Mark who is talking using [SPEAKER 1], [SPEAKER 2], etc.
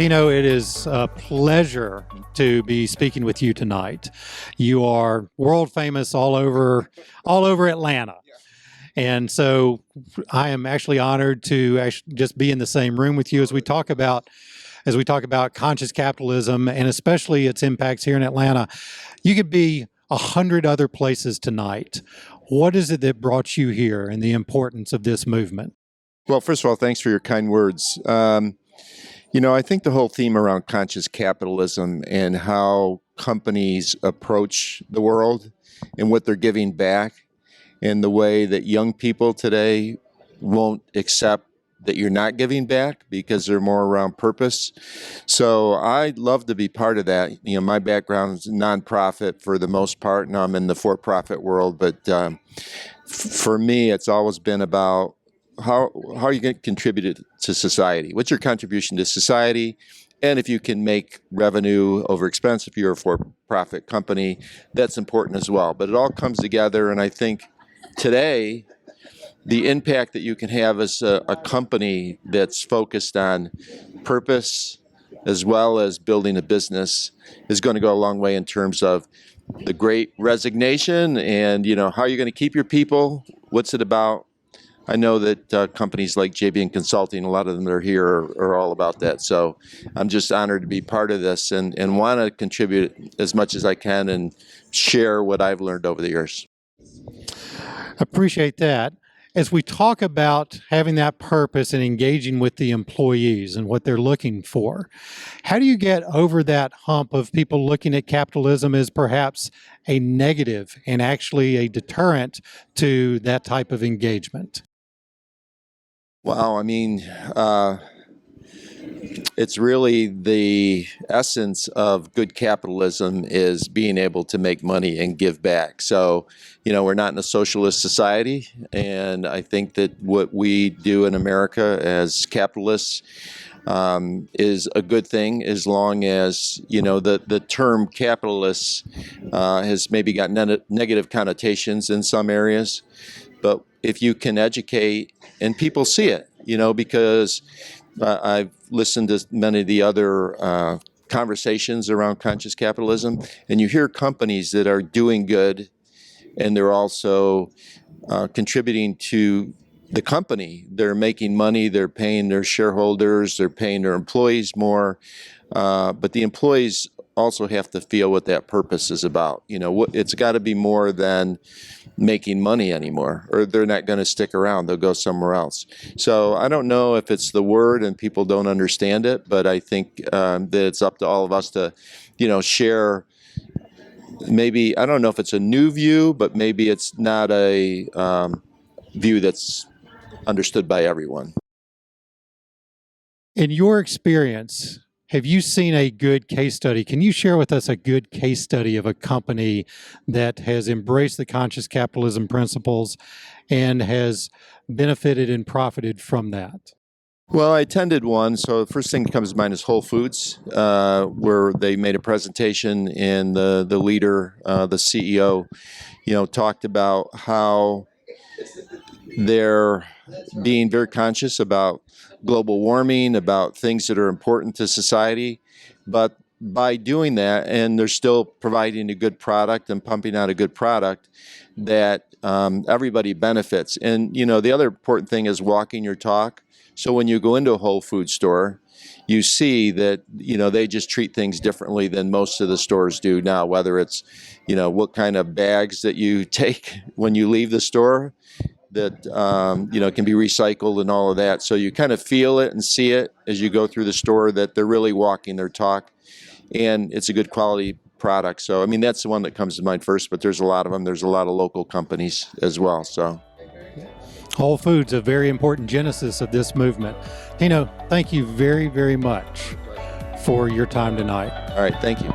[SPEAKER 1] Tino, it is a pleasure to be speaking with you tonight. You are world famous all over Atlanta. And so I am actually honored to just be in the same room with you as we talk about conscious capitalism and especially its impacts here in Atlanta. You could be 100 other places tonight. What is it that brought you here and the importance of this movement?
[SPEAKER 2] Well, first of all, thanks for your kind words. I think the whole theme around conscious capitalism and how companies approach the world and what they're giving back and the way that young people today won't accept that you're not giving back because they're more around purpose. So I'd love to be part of that. My background is nonprofit for the most part. Now I'm in the for-profit world, but for me, it's always been about how are you going to contribute to society? What's your contribution to society? And if you can make revenue over expense, if you're a for-profit company, that's important as well. But it all comes together, and I think today, the impact that you can have as a company that's focused on purpose as well as building a business is going to go a long way in terms of the great resignation and, how you're going to keep your people, what's it about. I know that companies like JB and Consulting, a lot of them that are here are all about that. So I'm just honored to be part of this and want to contribute as much as I can and share what I've learned over the years.
[SPEAKER 1] Appreciate that. As we talk about having that purpose and engaging with the employees and what they're looking for, how do you get over that hump of people looking at capitalism as perhaps a negative and actually a deterrent to that type of engagement?
[SPEAKER 2] Wow, it's really the essence of good capitalism is being able to make money and give back. So, we're not in a socialist society, and I think that what we do in America as capitalists is a good thing as long as, the term capitalist has maybe got negative connotations in some areas. But if you can educate, and people see it, because I've listened to many of the other conversations around conscious capitalism, and you hear companies that are doing good, and they're also contributing to the company. They're making money, they're paying their shareholders, they're paying their employees more, but the employees also have to feel what that purpose is about. It's got to be more than making money anymore, or they're not going to stick around. They'll go somewhere else. So I don't know if it's the word and people don't understand it, but I think that it's up to all of us to, share. Maybe, I don't know if it's a new view, but maybe it's not a view that's understood by everyone.
[SPEAKER 1] In your experience, have you seen a good case study? Can you share with us a good case study of a company that has embraced the conscious capitalism principles and has benefited and profited from that?
[SPEAKER 2] Well, I attended one, so the first thing that comes to mind is Whole Foods, where they made a presentation and the leader, the CEO, talked about how they're being very conscious about global warming, about things that are important to society. But by doing that, and they're still providing a good product and pumping out a good product, that everybody benefits. And, the other important thing is walking your talk. So when you go into a Whole Foods store, you see that, they just treat things differently than most of the stores do now, whether it's, what kind of bags that you take when you leave the store that, can be recycled and all of that. So you kind of feel it and see it as you go through the store that they're really walking their talk, and it's a good quality product. So, that's the one that comes to mind first, but there's a lot of them. There's a lot of local companies as well, so.
[SPEAKER 1] Whole Foods, a very important genesis of this movement. Tino, thank you very, very much for your time tonight.
[SPEAKER 2] All right, thank you.